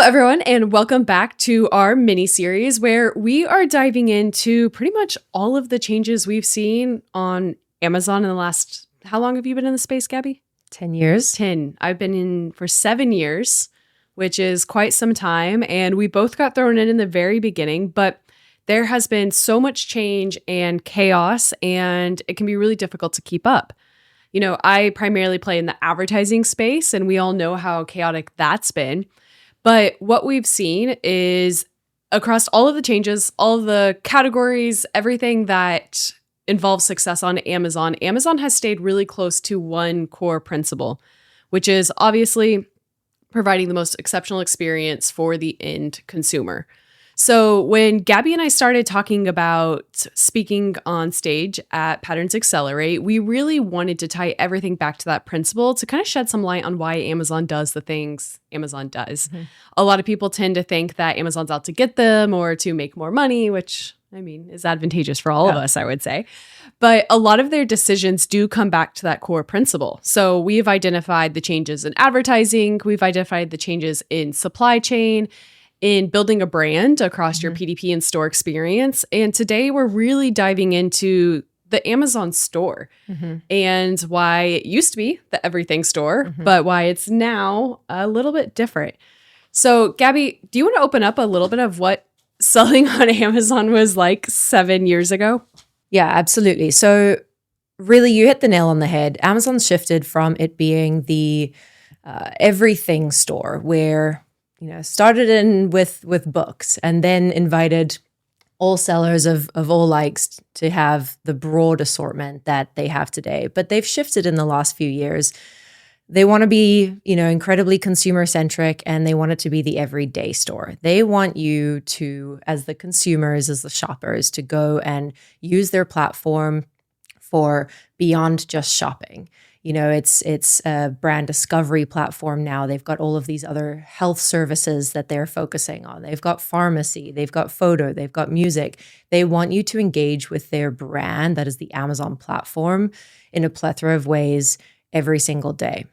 everyone, and welcome back to our mini series where we are diving into pretty much all of the changes we've seen on Amazon in the last. How long have you been in the space, Gabby? 10 years. 10. I've been in for 7 years, which is quite some time. And we both got thrown in the very beginning, but there has been so much change and chaos, and it can be really difficult to keep up. You know, I primarily play in the advertising space, and we all know how chaotic that's been. But what we've seen is across all of the changes, all of the categories, everything that involves success on Amazon, Amazon has stayed really close to one core principle, which is obviously providing the most exceptional experience for the end consumer. So when Gabby and I started talking about speaking on stage at Patterns Accelerate, we really wanted to tie everything back to that principle to kind of shed some light on why Amazon does the things Amazon does. Mm-hmm. A lot of people tend to think that Amazon's out to get them or to make more money, which I mean is advantageous for all of us, I would say. But a lot of their decisions do come back to that core principle. So we've identified the changes in advertising, we've identified the changes in supply chain, in building a brand across your PDP and store experience. And today we're really diving into the Amazon store and why it used to be the everything store, but why it's now a little bit different. So Gabby, do you want to open up a little bit of what selling on Amazon was like 7 years ago? Yeah, absolutely. So really you hit the nail on the head. Amazon's shifted from it being the everything store where started in with books and then invited all sellers of all likes to have the broad assortment that they have today. But they've shifted in the last few years. They want to be, incredibly consumer centric, and they want it to be the everyday store. They want you to, as the consumers, as the shoppers, to go and use their platform for beyond just shopping. It's a brand discovery platform now. They've got all of these other health services that they're focusing on. They've got pharmacy, they've got photo, they've got music. They want you to engage with their brand, that is the Amazon platform, in a plethora of ways every single day.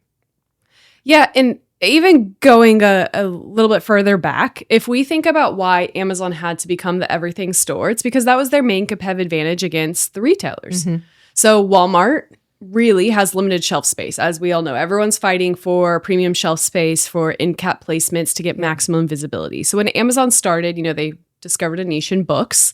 Yeah, and even going a little bit further back, if we think about why Amazon had to become the everything store, it's because that was their main competitive advantage against the retailers. So Walmart really has limited shelf space. As we all know, everyone's fighting for premium shelf space, for end cap placements to get maximum visibility. So when Amazon started, they discovered a niche in books,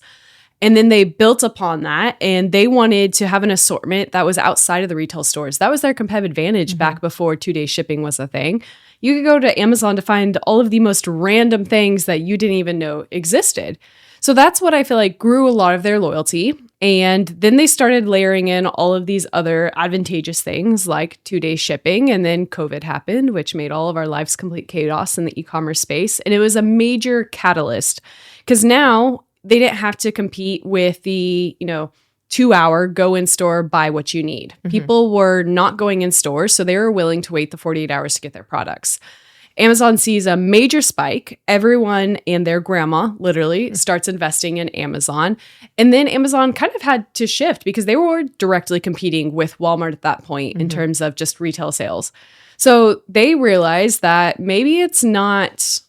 and then they built upon that, and they wanted to have an assortment that was outside of the retail stores. That was their competitive advantage back before 2-day shipping was a thing. You could go to Amazon to find all of the most random things that you didn't even know existed. So that's what I feel like grew a lot of their loyalty. And then they started layering in all of these other advantageous things like 2-day shipping. And then COVID happened, which made all of our lives complete chaos in the e-commerce space. And it was a major catalyst because now they didn't have to compete with the, 2-hour go in store, buy what you need. People were not going in stores, so they were willing to wait the 48 hours to get their products. Amazon sees a major spike. Everyone and their grandma literally starts investing in Amazon. And then Amazon kind of had to shift because they were directly competing with Walmart at that point in terms of just retail sales. So they realized that maybe it's not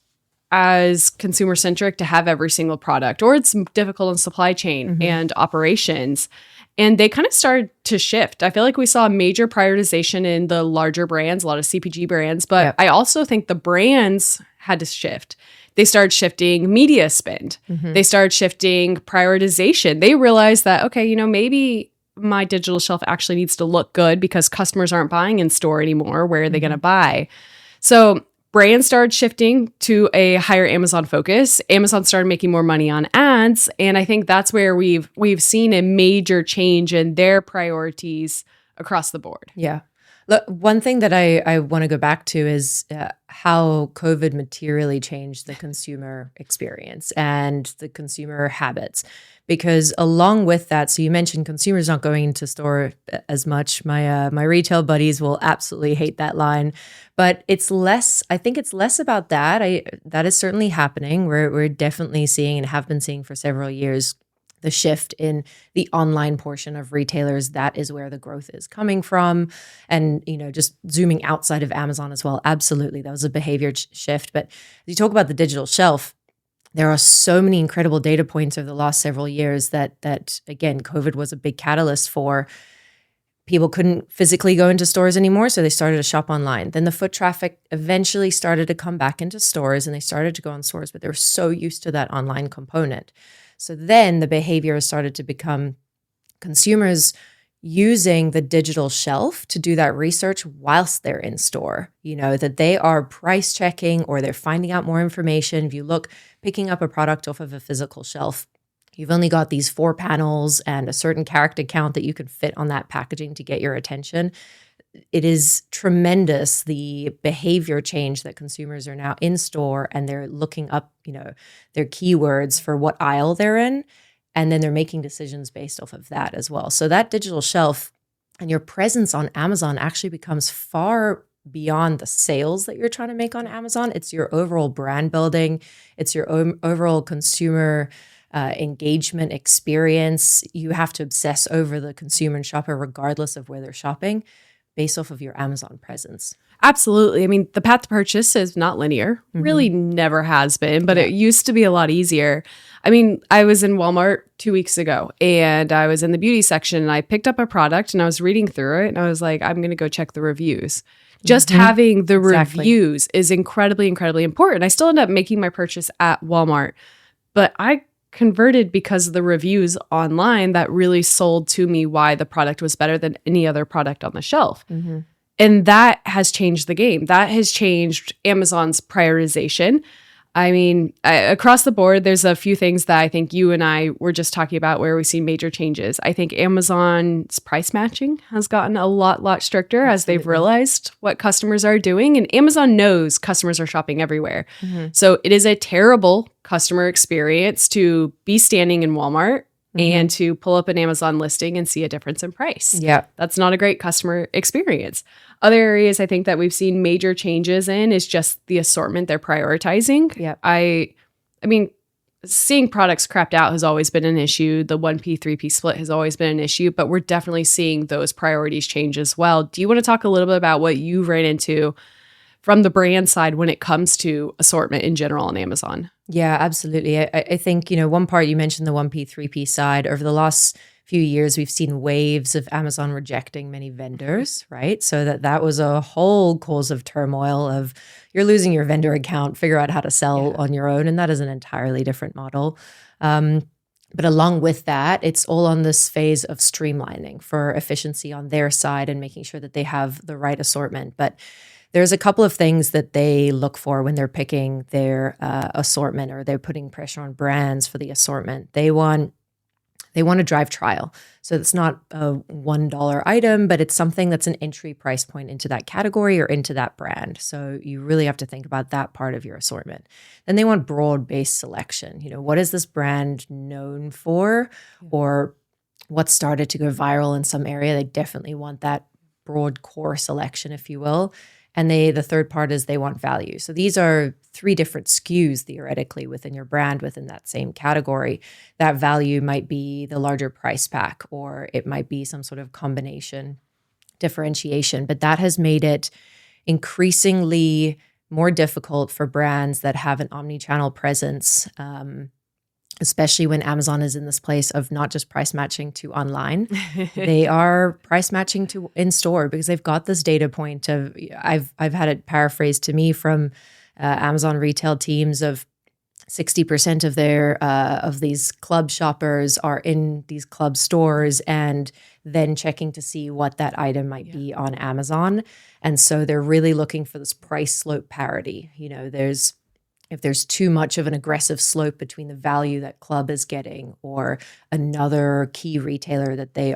as consumer centric to have every single product, or it's difficult in supply chain and operations. And they kind of started to shift. I feel like we saw a major prioritization in the larger brands, a lot of CPG brands, but I also think the brands had to shift. They started shifting media spend. They started shifting prioritization. They realized that, okay, maybe my digital shelf actually needs to look good because customers aren't buying in store anymore. Where are they going to buy? So brands started shifting to a higher Amazon focus. Amazon started making more money on ads. And I think that's where we've seen a major change in their priorities across the board. Yeah. Look, one thing that I want to go back to is how COVID materially changed the consumer experience and the consumer habits. Because along with that, so you mentioned consumers not going into store as much. My retail buddies will absolutely hate that line, but it's less. I think it's less about that. That is certainly happening. We're definitely seeing and have been seeing for several years the shift in the online portion of retailers, that is where the growth is coming from. And, just zooming outside of Amazon as well, absolutely, that was a behavior shift. But you talk about the digital shelf, there are so many incredible data points over the last several years that again, COVID was a big catalyst for. People couldn't physically go into stores anymore, so they started to shop online. Then the foot traffic eventually started to come back into stores and they started to go on stores, but they were so used to that online component. So then the behavior started to become consumers using the digital shelf to do that research whilst they're in store, that they are price checking or they're finding out more information. If you look, picking up a product off of a physical shelf, you've only got these 4 panels and a certain character count that you can fit on that packaging to get your attention. It is tremendous, the behavior change that consumers are now in store and they're looking up, their keywords for what aisle they're in. And then they're making decisions based off of that as well. So that digital shelf and your presence on Amazon actually becomes far beyond the sales that you're trying to make on Amazon. It's your overall brand building. It's your overall consumer engagement experience. You have to obsess over the consumer and shopper regardless of where they're shopping based off of your Amazon presence. Absolutely. I mean, the path to purchase is not linear, really never has been, but it used to be a lot easier. I mean, I was in Walmart 2 weeks ago and I was in the beauty section and I picked up a product and I was reading through it and I was like, I'm going to go check the reviews. Just having the reviews is incredibly, incredibly important. I still end up making my purchase at Walmart, but I converted because of the reviews online that really sold to me why the product was better than any other product on the shelf. And that has changed the game. That has changed Amazon's prioritization. I mean, across the board, there's a few things that I think you and I were just talking about where we see major changes. I think Amazon's price matching has gotten a lot stricter as they've realized what customers are doing. And Amazon knows customers are shopping everywhere. So it is a terrible customer experience to be standing in Walmart and to pull up an Amazon listing and see a difference in price. Yeah. That's not a great customer experience. Other areas I think that we've seen major changes in is just the assortment they're prioritizing. Yeah. I mean, seeing products crapped out has always been an issue. The 1P, 3P split has always been an issue, but we're definitely seeing those priorities change as well. Do you want to talk a little bit about what you ran into from the brand side when it comes to assortment in general on Amazon? Yeah, absolutely. I think, one part you mentioned the 1P, 3P side. Over the last few years, we've seen waves of Amazon rejecting many vendors, right? So that was a whole cause of turmoil of you're losing your vendor account, figure out how to sell on your own. And that is an entirely different model. But along with that, it's all on this phase of streamlining for efficiency on their side and making sure that they have the right assortment. But there's a couple of things that they look for when they're picking their assortment or they're putting pressure on brands for the assortment. They want to drive trial. So it's not a $1 item, but it's something that's an entry price point into that category or into that brand. So you really have to think about that part of your assortment. Then they want broad-based selection. What is this brand known for? Or what started to go viral in some area? They definitely want that broad core selection, if you will. And the third part is they want value. So these are 3 different SKUs theoretically within your brand within that same category. That value might be the larger price pack, or it might be some sort of combination differentiation. But that has made it increasingly more difficult for brands that have an omni-channel presence, especially when Amazon is in this place of not just price matching to online, they are price matching to in store because they've got this data point of I've had it paraphrased to me from Amazon retail teams of 60% of their of these club shoppers are in these club stores and then checking to see what that item might be on Amazon. And so they're really looking for this price slope parity. If there's too much of an aggressive slope between the value that club is getting or another key retailer that they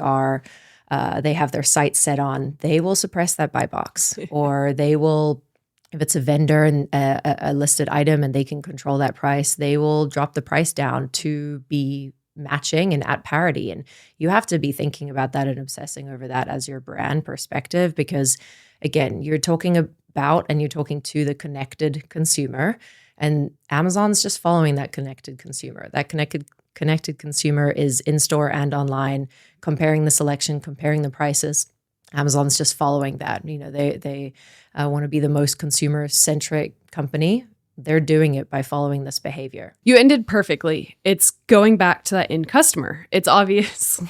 have their sights set on, they will suppress that buy box. Or they will, if it's a vendor and a listed item and they can control that price, they will drop the price down to be matching and at parity. And you have to be thinking about that and obsessing over that as your brand perspective, because again, you're talking about and you're talking to the connected consumer. And Amazon's just following that connected consumer. That connected connected consumer is in-store and online, comparing the selection, comparing the prices. Amazon's just following that. They want to be the most consumer-centric company. They're doing it by following this behavior. You ended perfectly. It's going back to that end customer. It's obvious.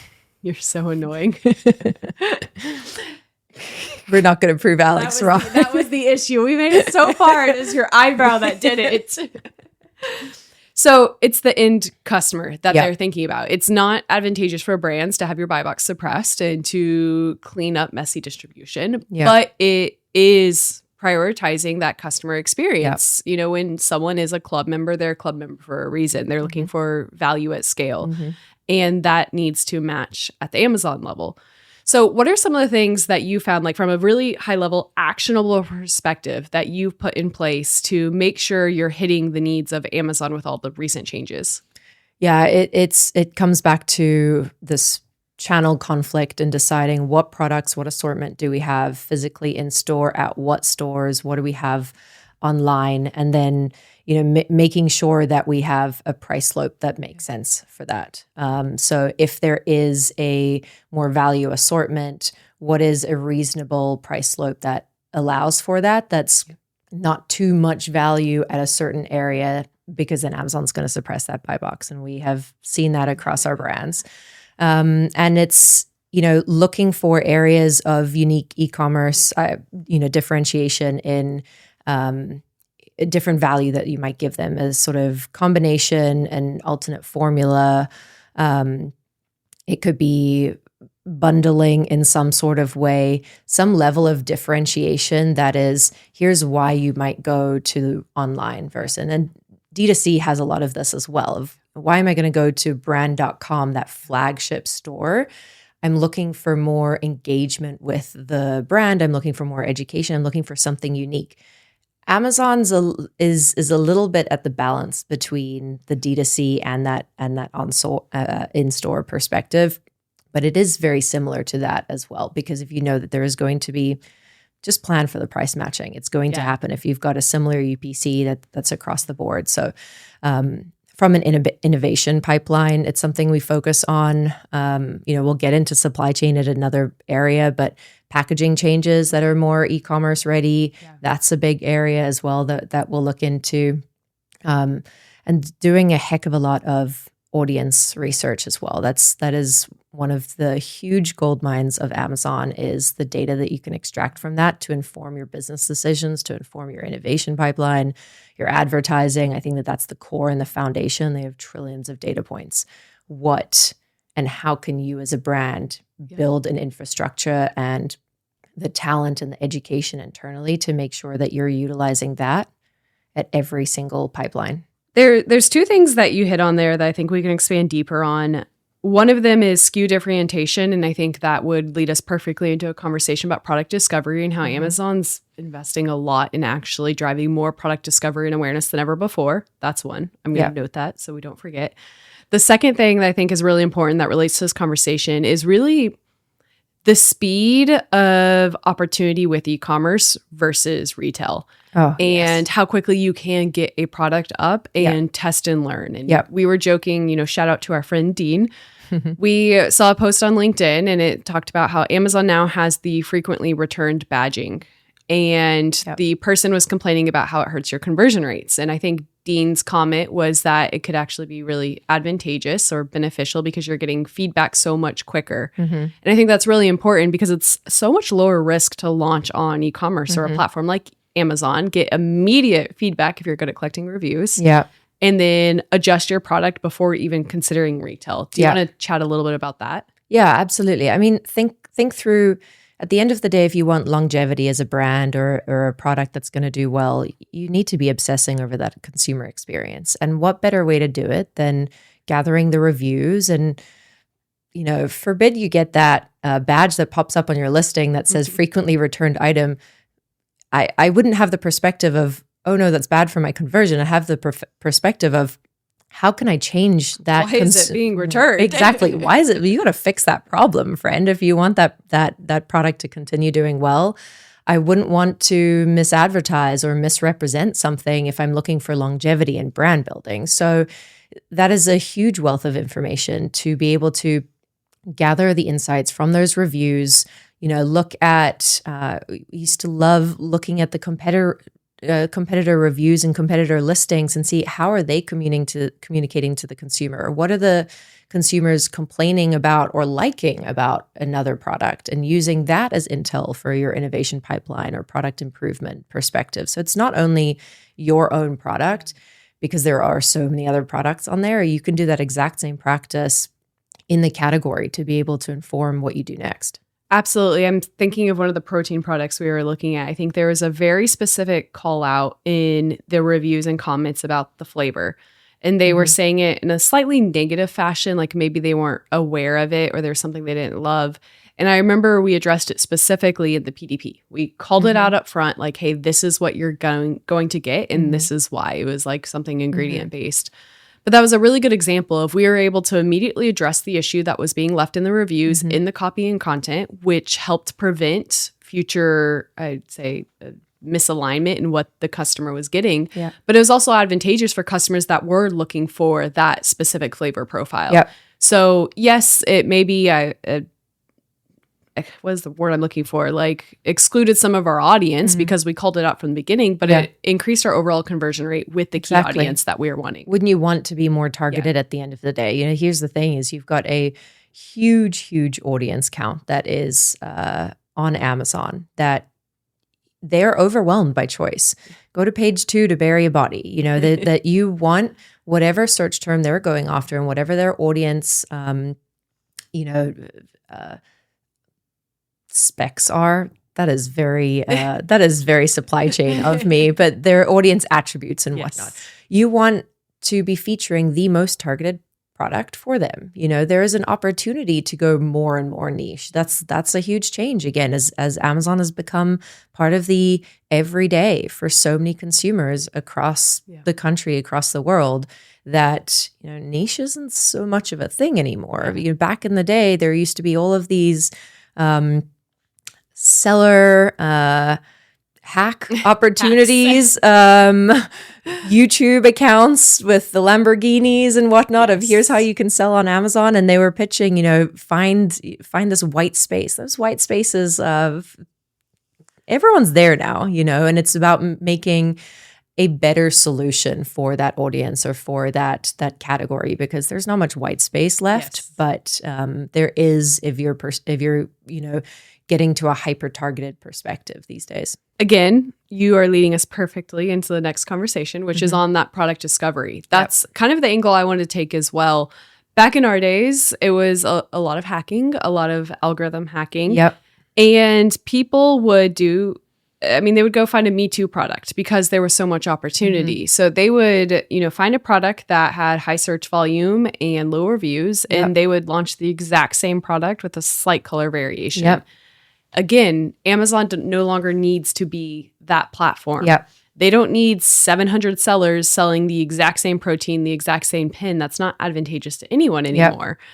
You're so annoying. We're not going to prove Alex wrong. That was the issue. We made it so far. It is your eyebrow that did it. So it's the end customer that they're thinking about. It's not advantageous for brands to have your buy box suppressed and to clean up messy distribution, but it is prioritizing that customer experience. When someone is a club member, they're a club member for a reason. They're looking for value at scale, and that needs to match at the Amazon level. So what are some of the things that you found, like from a really high level, actionable perspective, that you've put in place to make sure you're hitting the needs of Amazon with all the recent changes? Yeah, it comes back to this channel conflict and deciding what products, what assortment do we have physically in store, at what stores, what do we have online, and then making sure that we have a price slope that makes sense for that. So if there is a more value assortment, what is a reasonable price slope that allows for that? That's not too much value at a certain area, because then Amazon's going to suppress that buy box, and we have seen that across our brands. And it's looking for areas of unique e-commerce, differentiation in a different value that you might give them as sort of combination and alternate formula. It could be bundling in some sort of way, some level of differentiation that is, here's why you might go to online version. And D2C has a lot of this as well. Of why am I going to go to brand.com, that flagship store? I'm looking for more engagement with the brand. I'm looking for more education. I'm looking for something unique. Amazon's is a little bit at the balance between the D2C and that in-store perspective, but it is very similar to that as well, because if you know that there is going to be, just plan for the price matching. It's going to happen if you've got a similar UPC that's across the board. So from an innovation pipeline, it's something we focus on. We'll get into supply chain at another area, but packaging changes that are more e-commerce ready, that's a big area as well that we'll look into. And doing a heck of a lot of audience research as well. That is one of the huge gold mines of Amazon, is the data that you can extract from that to inform your business decisions, to inform your innovation pipeline, your advertising. I think that's the core and the foundation. They have trillions of data points. What and how can you as a brand build an infrastructure and the talent and the education internally to make sure that you're utilizing that at every single pipeline? There's two things that you hit on there that I think we can expand deeper on. One of them is SKU differentiation, and I think that would lead us perfectly into a conversation about product discovery and how Amazon's investing a lot in actually driving more product discovery and awareness than ever before. That's one. I'm going to note that so we don't forget. The second thing that I think is really important that relates to this conversation is really the speed of opportunity with e-commerce versus retail. And how quickly you can get a product up and test and learn. And we were joking, shout out to our friend Dean. We saw a post on LinkedIn and it talked about how Amazon now has the frequently returned badging. And the person was complaining about how it hurts your conversion rates. And I think Dean's comment was that it could actually be really advantageous or beneficial because you're getting feedback so much quicker. And I think that's really important because it's so much lower risk to launch on e-commerce or a platform like Amazon, get immediate feedback if you're good at collecting reviews. And then adjust your product before even considering retail. Do you want to chat a little bit about that? Yeah, absolutely. I mean, think through, at the end of the day, if you want longevity as a brand or a product that's going to do well, you need to be obsessing over that consumer experience. And what better way to do it than gathering the reviews and, forbid you get that badge that pops up on your listing that says frequently returned item. I wouldn't have the perspective of, oh no, that's bad for my conversion. I have the perspective of, how can I change that? Why is it being returned? Exactly. Why is it? You got to fix that problem, friend. If you want that product to continue doing well, I wouldn't want to misadvertise or misrepresent something if I'm looking for longevity and brand building. So that is a huge wealth of information to be able to gather the insights from those reviews. Look at, we used to love looking at the competitor reviews and competitor listings and see how are they communicating to the consumer, or what are the consumers complaining about or liking about another product, and using that as intel for your innovation pipeline or product improvement perspective. So it's not only your own product, because there are so many other products on there. You can do that exact same practice in the category to be able to inform what you do next. Absolutely. I'm thinking of one of the protein products we were looking at. I think there was a very specific call out in the reviews and comments about the flavor. And they were saying it in a slightly negative fashion, like maybe they weren't aware of it or there's something they didn't love. And I remember we addressed it specifically in the PDP. We called it out up front, like, hey, this is what you're going to get, and this is why. It was like something ingredient based. But that was a really good example of we were able to immediately address the issue that was being left in the reviews in the copy and content, which helped prevent future, I'd say, misalignment in what the customer was getting. Yeah. But it was also advantageous for customers that were looking for that specific flavor profile. Yep. So yes, it may be what is the word I'm looking for? Like excluded some of our audience because we called it out from the beginning, but it increased our overall conversion rate with the key audience that we were wanting. Wouldn't you want to be more targeted at the end of the day? Here's the thing is you've got a huge audience count that is on Amazon that they're overwhelmed by choice. Go to page 2 to bury a body, that you want whatever search term they're going after and whatever their audience, specs are. That is very supply chain of me, but their audience attributes and whatnot. You want to be featuring the most targeted product for them. There is an opportunity to go more and more niche. That's a huge change again, as Amazon has become part of the everyday for so many consumers across the country, across the world, that niche isn't so much of a thing anymore. Back in the day, there used to be all of these seller hack opportunities, YouTube accounts with the Lamborghinis and whatnot of here's how you can sell on Amazon. And they were pitching, find this white space. Those white spaces of everyone's there now, and it's about making a better solution for that audience or for that category, because there's not much white space left, but there is if you're getting to a hyper-targeted perspective these days. Again, you are leading us perfectly into the next conversation, which is on that product discovery. That's kind of the angle I wanted to take as well. Back in our days, it was a lot of hacking, a lot of algorithm hacking. Yep. And people would they would go find a Me Too product because there was so much opportunity. So they would, find a product that had high search volume and low reviews, and they would launch the exact same product with a slight color variation. Yep. Again, Amazon no longer needs to be that platform. Yep. They don't need 700 sellers selling the exact same protein, the exact same pin. That's not advantageous to anyone anymore. Yep.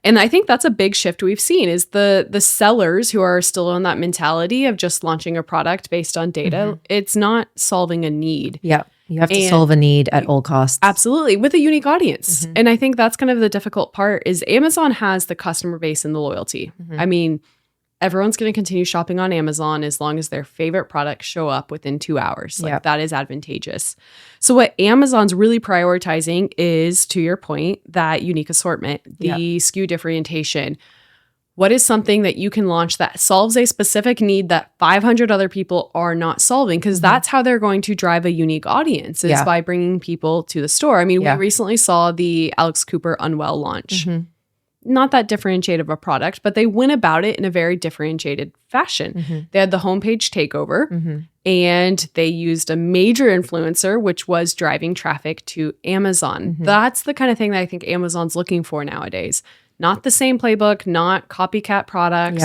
And I think that's a big shift we've seen is the sellers who are still on that mentality of just launching a product based on data. It's not solving a need. Yeah. You have to solve a need at all costs. Absolutely. With a unique audience. And I think that's kind of the difficult part is Amazon has the customer base and the loyalty. I mean, everyone's going to continue shopping on Amazon as long as their favorite products show up within 2 hours. That is advantageous. So what Amazon's really prioritizing is, to your point, that unique assortment, the SKU differentiation. What is something that you can launch that solves a specific need that 500 other people are not solving? Because that's how they're going to drive a unique audience is by bringing people to the store. I mean, we recently saw the Alex Cooper Unwell launch. Not that differentiated of a product, but they went about it in a very differentiated fashion. They had the homepage takeover and they used a major influencer, which was driving traffic to Amazon. That's the kind of thing that I think Amazon's looking for nowadays. Not the same playbook, not copycat products.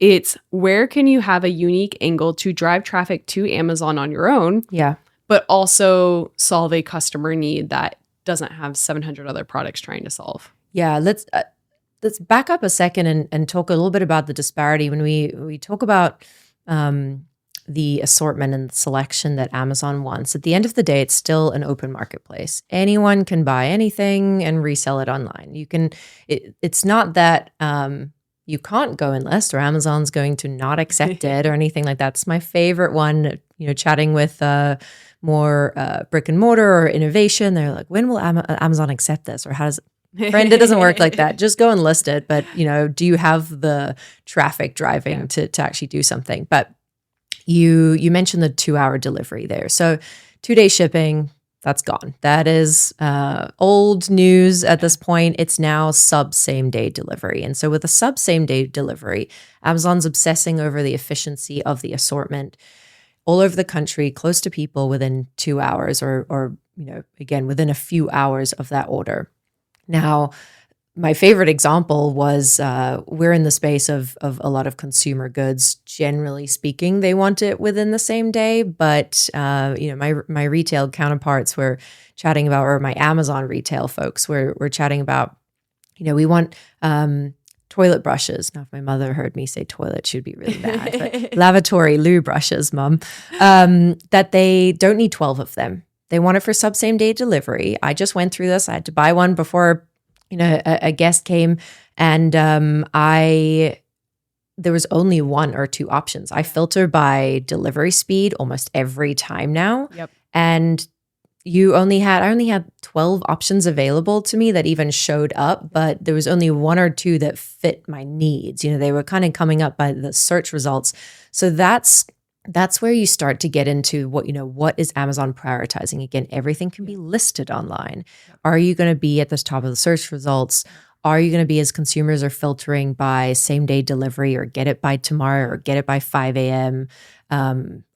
It's where can you have a unique angle to drive traffic to Amazon on your own, but also solve a customer need that doesn't have 700 other products trying to solve. Yeah, let's back up a second and talk a little bit about the disparity when we talk about the assortment and selection that Amazon wants, at the end of the day, it's still an open marketplace. Anyone can buy anything and resell it online. It's not that you can't go and list or Amazon's going to not accept it or anything like that. It's my favorite one, chatting with more brick and mortar or innovation. They're like, when will Amazon accept this? Or how does Friend, it doesn't work like that. Just go and list it. But, do you have the traffic driving to actually do something? But you mentioned the 2-hour delivery there. So 2-day shipping, that's gone. That is old news at this point. It's now sub same day delivery. And so with a sub same day delivery, Amazon's obsessing over the efficiency of the assortment all over the country, close to people within 2 hours or again, within a few hours of that order. Now, my favorite example was we're in the space of a lot of consumer goods. Generally speaking, they want it within the same day. But my retail counterparts were chatting about, or my Amazon retail folks were chatting about, we want toilet brushes. Now, if my mother heard me say toilet, she'd be really mad. But lavatory loo brushes, mum, that they don't need 12 of them. They want it for sub same day delivery. I just went through this. I had to buy one before, a guest came, and there was only 1 or 2 options. I filter by delivery speed almost every time now. Yep. And I only had 12 options available to me that even showed up, but there was only 1 or 2 that fit my needs. They were kind of coming up by the search results. So that's where you start to get into what is Amazon prioritizing? Again, everything can be listed online. Are you going to be at the top of the search results? Are you going to be, as consumers are filtering by same day delivery or get it by tomorrow or get it by 5 a.m.?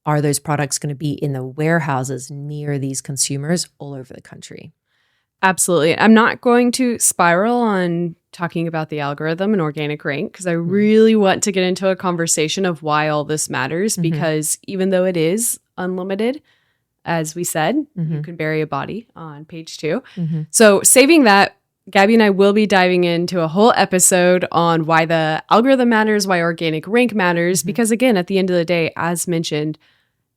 Are those products going to be in the warehouses near these consumers all over the country? Absolutely. I'm not going to spiral on talking about the algorithm and organic rank because I really want to get into a conversation of why all this matters, because even though it is unlimited, as we said, you can bury a body on page 2. So saving that, Gabby and I will be diving into a whole episode on why the algorithm matters, why organic rank matters, because again, at the end of the day, as mentioned,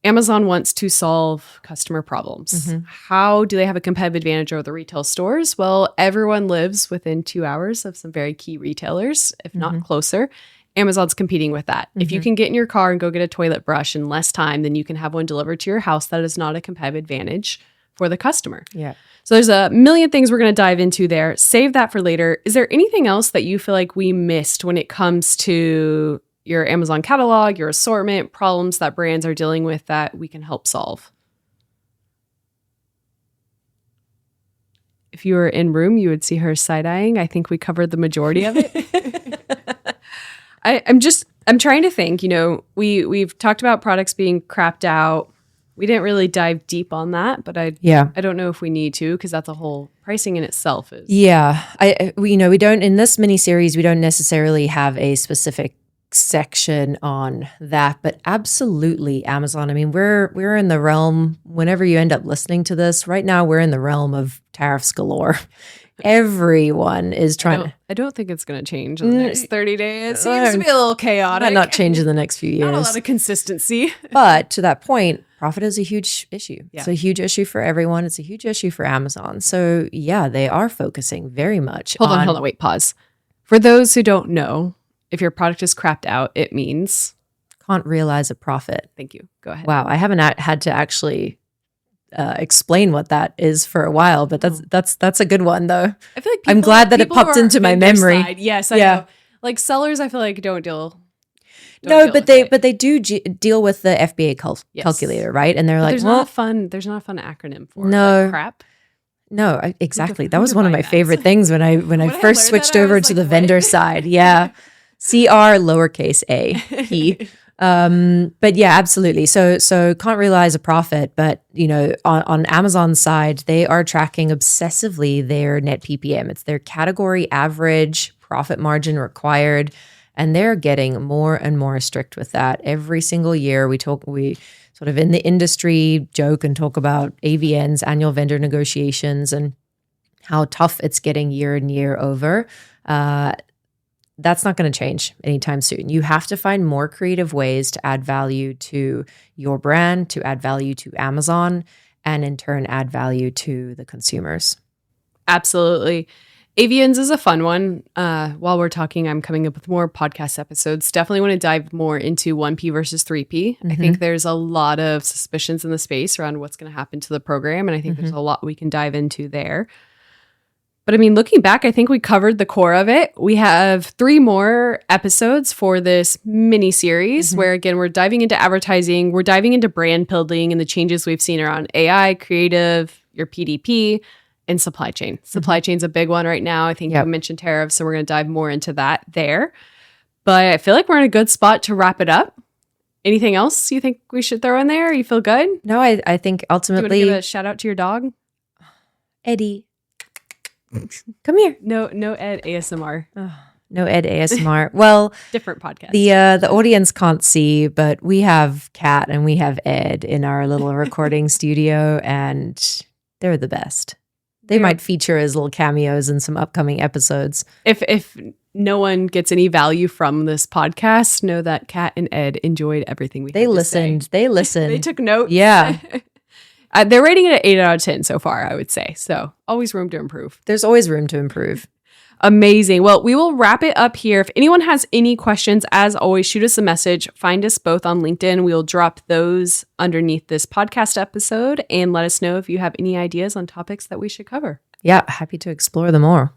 Amazon wants to solve customer problems. How do they have a competitive advantage over the retail stores? Well, everyone lives within 2 hours of some very key retailers, if not closer. Amazon's competing with that. If you can get in your car and go get a toilet brush in less time, then you can have one delivered to your house. That is not a competitive advantage for the customer. Yeah. So there's a million things we're going to dive into there. Save that for later. Is there anything else that you feel like we missed when it comes to your Amazon catalog, your assortment, problems that brands are dealing with that we can help solve? If you were in room, you would see her side-eyeing. I think we covered the majority of it. I'm trying to think, we've talked about products being crapped out. We didn't really dive deep on that, but I don't know if we need to, because that's a whole pricing in itself is. Yeah. We don't, in this mini series, we don't necessarily have a specific section on that, but absolutely Amazon. I mean, we're in the realm, whenever you end up listening to this right now, we're in the realm of tariffs galore. Everyone is trying. I don't think it's going to change in the next 30 days. It seems to be a little chaotic. Might not change in the next few years. Not a lot of consistency. But to that point, profit is a huge issue. Yeah. It's a huge issue for everyone. It's a huge issue for Amazon. So yeah, they are focusing very much Hold on, wait, pause. For those who don't know, if your product is crapped out, it means can't realize a profit. Thank you. Go ahead. Wow, I haven't had to actually explain what that is for a while, but that's a good one though. I feel like I'm glad that it popped into my memory. Yes, I know. Like sellers, I feel like don't deal. But they do deal with the FBA calculator, right? And they're like, there's not a fun acronym for it. No. Like crap. No, exactly. That was one of my favorite things when I first switched over to the vendor side. Yeah. CR lowercase a P. But yeah, absolutely. So can't realize a profit, but on Amazon's side, they are tracking obsessively their net PPM. It's their category average profit margin required, and they're getting more and more strict with that every single year. We sort of in the industry joke and talk about AVNs, annual vendor negotiations, and how tough it's getting year and year over. that's not going to change anytime soon. You have to find more creative ways to add value to your brand, to add value to Amazon, and in turn add value to the consumers. Absolutely. Avians is a fun one. While we're talking, I'm coming up with more podcast episodes. Definitely want to dive more into 1P versus 3P. I think there's a lot of suspicions in the space around what's going to happen to the program, and I think there's a lot we can dive into there. But I mean, looking back, I think we covered the core of it. We have 3 more episodes for this mini series where, again, we're diving into advertising, we're diving into brand building and the changes we've seen around AI, creative, your PDP, and supply chain. Supply chain's a big one right now. I think you mentioned tariffs, so we're going to dive more into that there. But I feel like we're in a good spot to wrap it up. Anything else you think we should throw in there? You feel good? No, I think ultimately... Do you want to give a shout out to your dog? Eddie. Come here. No Ed ASMR. Oh, no Ed ASMR. Well, different podcast. The audience can't see, but we have Kat and we have Ed in our little recording studio, and they're the best. They might feature as little cameos in some upcoming episodes. If no one gets any value from this podcast, know that Kat and Ed enjoyed everything we had to say. They listened. They took notes. Yeah. They're rating it at 8 out of 10 so far, I would say. So always room to improve. There's always room to improve. Amazing. Well, we will wrap it up here. If anyone has any questions, as always, shoot us a message. Find us both on LinkedIn. We'll drop those underneath this podcast episode and let us know if you have any ideas on topics that we should cover. Yeah, happy to explore them more.